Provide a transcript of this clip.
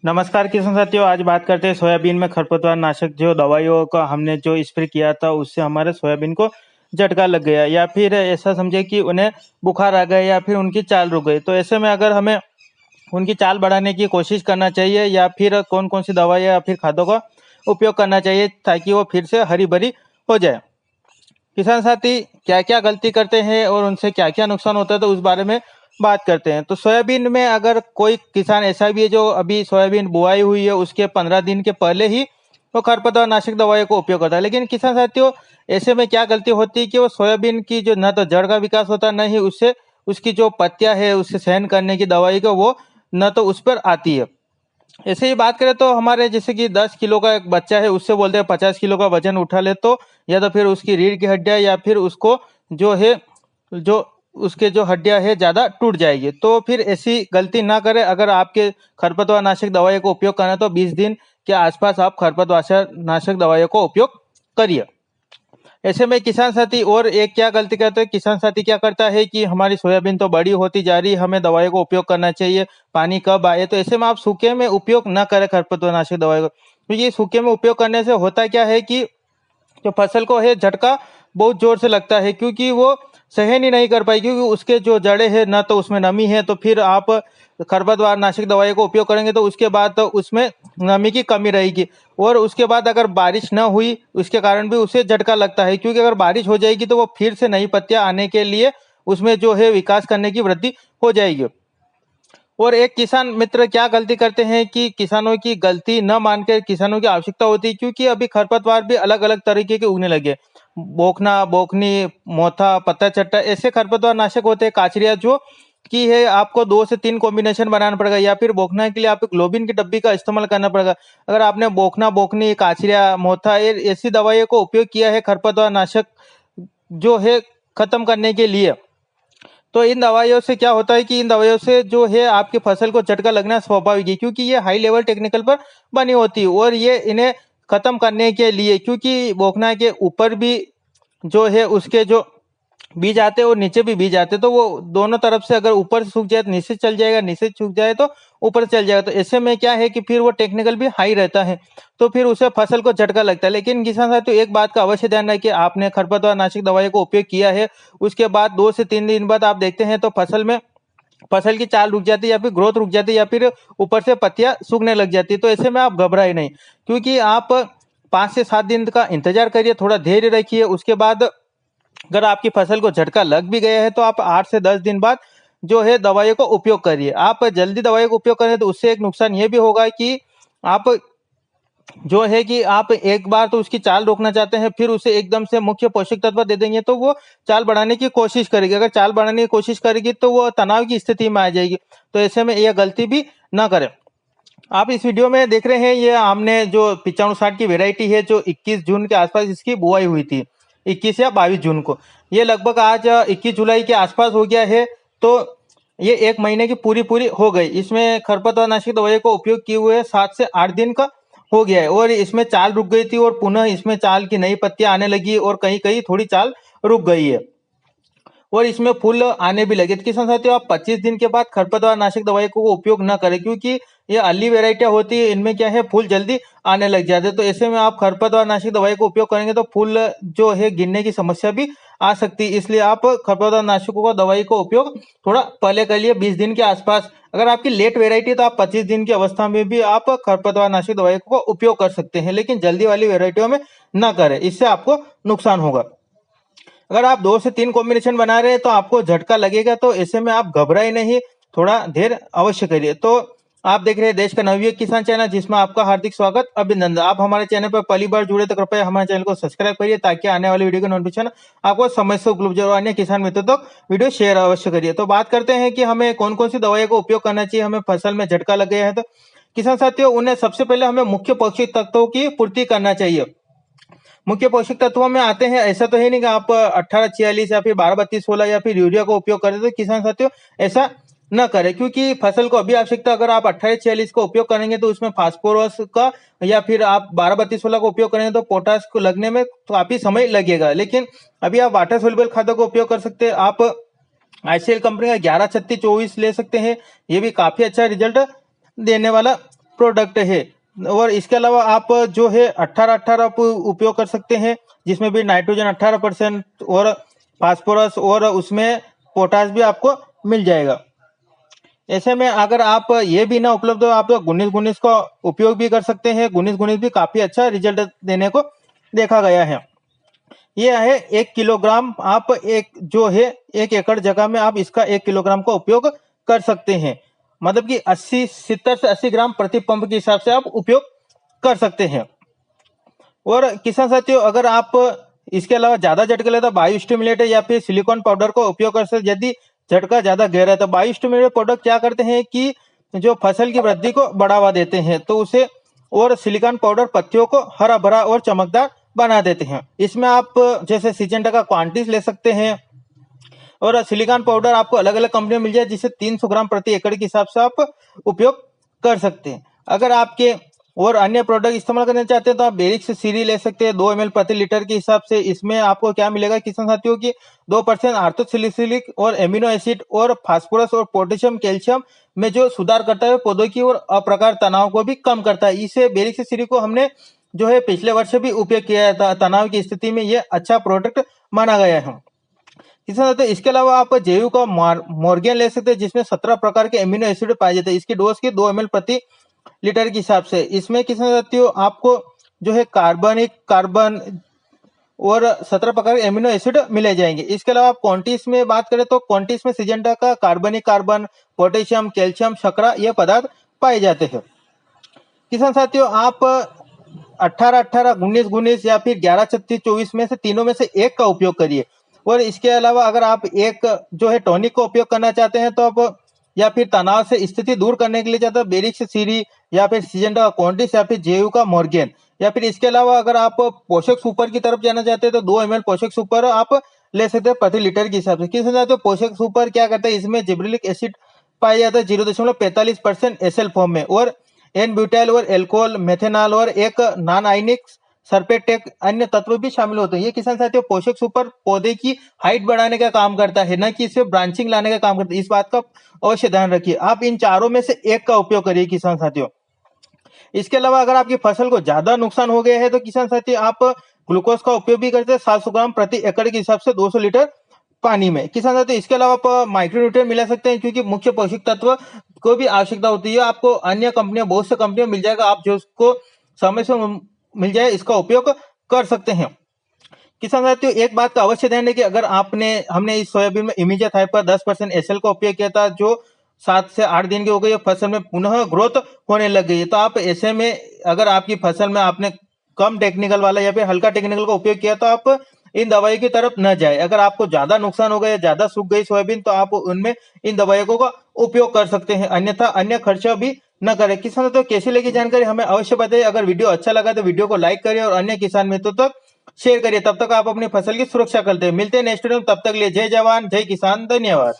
नमस्कार किसान साथियों, आज बात करते हैं सोयाबीन में खरपतवार नाशक जो दवाइयों का हमने जो स्प्रे किया था उससे हमारे सोयाबीन को झटका लग गया या फिर ऐसा समझे कि उन्हें बुखार आ गया या फिर उनकी चाल रुक गई। तो ऐसे में अगर हमें उनकी चाल बढ़ाने की कोशिश करना चाहिए या फिर कौन कौन सी दवाई या फिर खादों का उपयोग करना चाहिए ताकि वो फिर से हरी भरी हो जाए। किसान साथी क्या क्या गलती करते हैं और उनसे क्या क्या नुकसान होता है तो उस बारे में बात करते हैं। तो सोयाबीन में अगर कोई किसान ऐसा भी है जो अभी सोयाबीन बुआई हुई है उसके 15 दिन के पहले ही वो खरपतवार नाशक दवाइयों को उपयोग करता है, लेकिन किसान साथियों ऐसे में क्या गलती होती है कि वो सोयाबीन की जो न तो जड़ का विकास होता नहीं ही उससे उसकी जो पत्तियां है उससे सहन करने की दवाई को वो न तो उस पर आती है। ऐसे ही बात करें तो हमारे जैसे कि 10 किलो का एक बच्चा है उससे बोलते हैं 50 किलो का वजन उठा ले तो या तो फिर उसकी रीढ़ की हड्डियां या फिर उसको जो है जो उसके जो हड्डियां है ज़्यादा टूट जाएगी। तो फिर ऐसी गलती ना करें। अगर आपके खरपतवार नाशक दवाई को उपयोग करना है तो 20 दिन के आसपास आप खरपतवार नाशक दवाइयों को उपयोग करिए। ऐसे में किसान साथी और एक क्या गलती करते हैं, किसान साथी क्या करता है कि हमारी सोयाबीन तो बड़ी होती जा रही है, हमें दवाई को उपयोग करना चाहिए, पानी कब आए। तो ऐसे में आप सूखे में उपयोग न करें खरपतवार नाशक दवाई को। तो ये सूखे में उपयोग करने से होता क्या है कि जो फसल को है झटका बहुत जोर से लगता है क्योंकि वो सहन ही नहीं कर पाई, क्योंकि उसके जो जड़ें हैं ना तो उसमें नमी है। तो फिर आप खरपतवार नाशक दवाई को उपयोग करेंगे तो उसके बाद तो उसमें नमी की कमी रहेगी और उसके बाद अगर बारिश न हुई उसके कारण भी उसे झटका लगता है, क्योंकि अगर बारिश हो जाएगी तो वो फिर से नई पत्तियां आने के लिए उसमें जो है विकास करने की वृद्धि हो जाएगी। और एक किसान मित्र क्या गलती करते हैं कि किसानों की गलती न मानकर किसानों की आवश्यकता होती है, क्योंकि अभी खरपतवार भी अलग अलग तरीके के उगने लगे। बोखना, बोखनी, मोथा, पत्ता चट्टा ऐसे खरपतवार नाशक होते हैं। काचरिया जो की है आपको 2 से 3 कॉम्बिनेशन बनाना पड़ेगा या फिर बोखना के लिए आपको ग्लोबिन की डब्बी का इस्तेमाल करना पड़ेगा। अगर आपने बोखना, बोखनी, काचरिया, मोथा ऐसी दवाइयों को उपयोग किया है खरपतवार नाशक जो है खत्म करने के लिए, तो इन दवाइयों से क्या होता है कि इन दवाइयों से जो है आपकी फसल को झटका लगना स्वाभाविक है, क्योंकि ये हाई लेवल टेक्निकल पर बनी होती है। और ये इन्हें खत्म करने के लिए, क्योंकि बोखना के ऊपर भी जो है उसके जो बीज आते हैं और नीचे भी बीज आते हैं, तो वो दोनों तरफ से अगर ऊपर से सूख जाए तो नीचे चल जाएगा, नीचे सूख जाए तो ऊपर चल जाएगा। तो ऐसे में क्या है कि फिर वो टेक्निकल भी हाई रहता है, तो फिर उसे फसल को झटका लगता है। लेकिन किसान साथियों एक बात का अवश्य ध्यान रखिए, आपने खरपतवार नाशक दवाई को उपयोग किया है उसके बाद 2 से 3 दिन बाद आप देखते हैं तो फसल की चाल रुक जाती है या फिर ग्रोथ रुक जाती है या फिर ऊपर से पत्तियां सूखने लग जाती है। तो ऐसे में आप घबराए नहीं, क्योंकि आप 5 से 7 दिन का इंतजार करिए, थोड़ा धैर्य रखिए। उसके बाद अगर आपकी फसल को झटका लग भी गया है तो आप 8 से 10 दिन बाद जो है दवाइयों को उपयोग करिए। आप जल्दी दवाइयों को उपयोग करें तो उससे एक नुकसान ये भी होगा कि आप जो है कि आप एक बार तो उसकी चाल रोकना चाहते हैं, फिर उसे एकदम से मुख्य पोषक तत्व दे देंगे तो वो चाल बढ़ाने की कोशिश करेगी। अगर चाल बढ़ाने की कोशिश करेगी तो वो तनाव की स्थिति में आ जाएगी। तो ऐसे में यह गलती भी ना करें। आप इस वीडियो में देख रहे हैं ये हमने जो 9560 की वेराइटी है जो 21 जून के आसपास इसकी बुआई हुई थी, 21 या 22 जून को। ये लगभग आज 21 जुलाई के आसपास हो गया है, तो ये 1 महीने की पूरी हो गई। इसमें खरपतवार नाशक दवाई को उपयोग किए हुए 7 से 8 दिन का हो गया है और इसमें चाल रुक गई थी और पुनः इसमें चाल की नई पत्तियां आने लगी और कहीं कहीं थोड़ी चाल रुक गई है और इसमें फूल आने भी लगे। तो किसान साथियों आप 25 दिन के बाद खरपतवार नाशक दवाई को उपयोग न करें, क्योंकि ये अर्ली वेराइटियां होती है, इनमें क्या है फूल जल्दी आने लग जाते हैं। तो ऐसे में आप खरपतवार नाशक दवाई को उपयोग करेंगे तो फूल जो है गिरने की समस्या भी आ सकती है। इसलिए आप खरपतवार नाशकों को दवाई को उपयोग थोड़ा पहले कर लिए, 20 दिन के आसपास। अगर आपकी लेट वेराइटी है तो आप 25 दिन की अवस्था में भी आप खरपतवार नाशक दवाई को उपयोग कर सकते हैं, लेकिन जल्दी वाली वेराइटियों में न करें, इससे आपको नुकसान होगा। अगर आप 2 से 3 कॉम्बिनेशन बना रहे हैं तो आपको झटका लगेगा, तो ऐसे में आप घबराए नहीं, थोड़ा धैर्य अवश्य करिए। तो आप देख रहे हैं देश का नवयुवक किसान चैनल, जिसमें आपका हार्दिक स्वागत, अभिनंदन। आप हमारे चैनल पर पहली बार जुड़े तो कृपया हमारे चैनल को सब्सक्राइब करिए ताकि आने वाली वीडियो का नोटिफिकेशन आपको समय से उपलब्ध हो। अन्य किसान मित्रों तक वीडियो शेयर अवश्य करिए। तो बात करते हैं कि हमें कौन कौन सी दवाइयों का उपयोग करना चाहिए हमें फसल में झटका लग गया है। तो किसान साथियों उन्हें सबसे पहले हमें मुख्य पोषक तत्वों की पूर्ति करना चाहिए। मुख्य पोषक तत्वों में आते हैं, ऐसा तो है नहीं कि आप 1846 या फिर 123216 या फिर यूरिया का उपयोग करें। तो किसान साथियों ऐसा न करें, क्योंकि फसल को अभी आवश्यकता, अगर आप 1846 का उपयोग करेंगे तो उसमें फास्फोरस का या फिर आप 123216 का उपयोग करेंगे तो पोटास को लगने में काफी समय लगेगा। लेकिन अभी आप वाटर सोल्यूबल खादों का उपयोग कर सकते हैं। आप आईसीएल कंपनी का 113624 ले सकते हैं, ये भी काफी अच्छा रिजल्ट देने वाला प्रोडक्ट है। और इसके अलावा आप जो है 18-18 आप उपयोग कर सकते हैं, जिसमें भी नाइट्रोजन 18% और फास्फोरस और उसमें पोटास भी आपको मिल जाएगा। ऐसे में अगर आप ये भी ना उपलब्ध हो, आप 19-19 का उपयोग भी कर सकते हैं। 19-19 भी काफी अच्छा रिजल्ट देने को देखा गया है। ये है 1 किलोग्राम, आप एक जो है 1 एकड़ जगह में आप इसका 1 किलोग्राम का उपयोग कर सकते हैं। मतलब कि 70 से 80 ग्राम प्रति पंप के हिसाब से आप उपयोग कर सकते हैं। और किसान साथियों, अगर आप इसके अलावा ज्यादा झटका लेता बायो स्टिमुलेटर या फिर सिलिकॉन पाउडर का उपयोग कर सकते। यदि झटका ज्यादा गहरा है तो बायो स्टिमुलेटर प्रोडक्ट क्या करते हैं कि जो फसल की वृद्धि को बढ़ावा देते हैं, तो उसे और सिलिकॉन पाउडर पत्तियों को हरा भरा और चमकदार बना देते हैं। इसमें आप जैसे सिजेंटा का क्वांटिस ले सकते हैं, और सिलिकॉन पाउडर आपको अलग अलग कंपनी में मिल जाए, जिसे 300 ग्राम प्रति एकड़ के हिसाब से आप उपयोग कर सकते हैं। अगर आपके और अन्य प्रोडक्ट इस्तेमाल करना चाहते हैं तो आप बेरिक्स सीरी ले सकते हैं 2 ml प्रति लीटर के हिसाब से। इसमें आपको क्या मिलेगा किसान साथियों की 2% आर्थोसिलिसिलिक और एमिनो एसिड और फास्फोरस और पोटेशियम कैल्शियम में जो सुधार करता है पौधों की और अप्रकार तनाव को भी कम करता है। इसे बेरिक्स सीरी को हमने जो है पिछले वर्ष भी उपयोग किया था। तनाव की स्थिति में यह अच्छा प्रोडक्ट माना गया है। इसके अलावा आप जेयू का मॉर्गेन ले सकते हैं, जिसमें 17 प्रकार के एमिनो एसिड पाए जाते हैं। इसकी डोज की 2 ml प्रति लीटर के हिसाब से। इसमें किसान साथियों आपको जो है कार्बन और 17 प्रकार के एमिनो एसिड मिले जाएंगे। इसके अलावा आप क्वांटिस में बात करें तो क्वांटिस में सिजेंटा का कार्बन, पोटेशियम, कैल्शियम, शर्करा ये पदार्थ पाए जाते हैं। किसान साथियों, आप 18-18, 19-19 या फिर 11-36-24 में से तीनों में से एक का उपयोग करिए। और इसके अलावा अगर आप एक जो है टॉनिक का उपयोग करना चाहते हैं तो आप या फिर तनाव से स्थिति दूर करने के लिए चाहते हैं बेरिक्स सीरी या फिर सिजेंटा का क्वांटिस या फिर जेयू का मॉर्गेन। या फिर इसके अलावा अगर आप पोषक सुपर की तरफ जाना चाहते हैं तो 2 ml पोषक सुपर आप ले सकते हैं प्रति लीटर के हिसाब से। किस जाते हो पोषक सुपर क्या करता है, इसमें जिब्रेलिक एसिड पाया जाता है 0.45% एसएल फॉर्म में, और एन ब्यूटाइल और एल्कोहल, मेथेनॉल और एक नॉन आयनिक सरफेट एक अन्य तत्व भी शामिल होते हैं। ये किसान साथियों पोषक सुपर पौधे की हाइट बढ़ाने का काम करता है, न कि इसे ब्रांचिंग लाने का काम करता है। इस बात का अवश्य ध्यान रखिए। आप इन चारों में से एक का उपयोग करिए किसान साथियों। इसके अलावा अगर आपकी फसल को ज्यादा नुकसान हो गया है तो किसान साथी आप ग्लूकोज का उपयोग भी करते हैं 700 ग्राम प्रति एकड़ के हिसाब से 200 लीटर पानी में। किसान साथी इसके अलावा आप माइक्रोन्यूट्रिएंट मिला सकते हैं, क्योंकि मुख्य पोषक तत्व को भी आवश्यकता होती है। आपको अन्य कंपनियां बहुत से कंपनियां मिल जाएगा, आप जो उसको समय से मिल जाए इसका उपयोग कर सकते हैं। किसान साथियों एक बात का अवश्य ध्यान है कि अगर हमने इस सोयाबीन में इमीजिया थाइप का 10% एसएल का उपयोग किया था, जो 7 से 8 दिन की हो गई, फसल में पुनः ग्रोथ होने लग गई है। तो आप ऐसे में अगर आपकी फसल में आपने कम टेक्निकल वाला या फिर हल्का टेक्निकल का उपयोग किया तो आप इन दवाइयों की तरफ न जाए। अगर आपको ज्यादा नुकसान हो गया, ज्यादा सूख गई सोयाबीन, तो आप उनमें इन दवाइयों का उपयोग कर सकते हैं, अन्यथा अन्य खर्चा भी न करें। किसान तो कैसी लगी जानकारी हमें अवश्य बताइए। अगर वीडियो अच्छा लगा तो वीडियो को लाइक करिए और अन्य किसान मित्रों तक शेयर करिए। तब तक आप अपनी फसल की सुरक्षा करते हैं। मिलते हैं नेक्स्ट वीडियो में, तब तक लिए जय जवान जय किसान, धन्यवाद।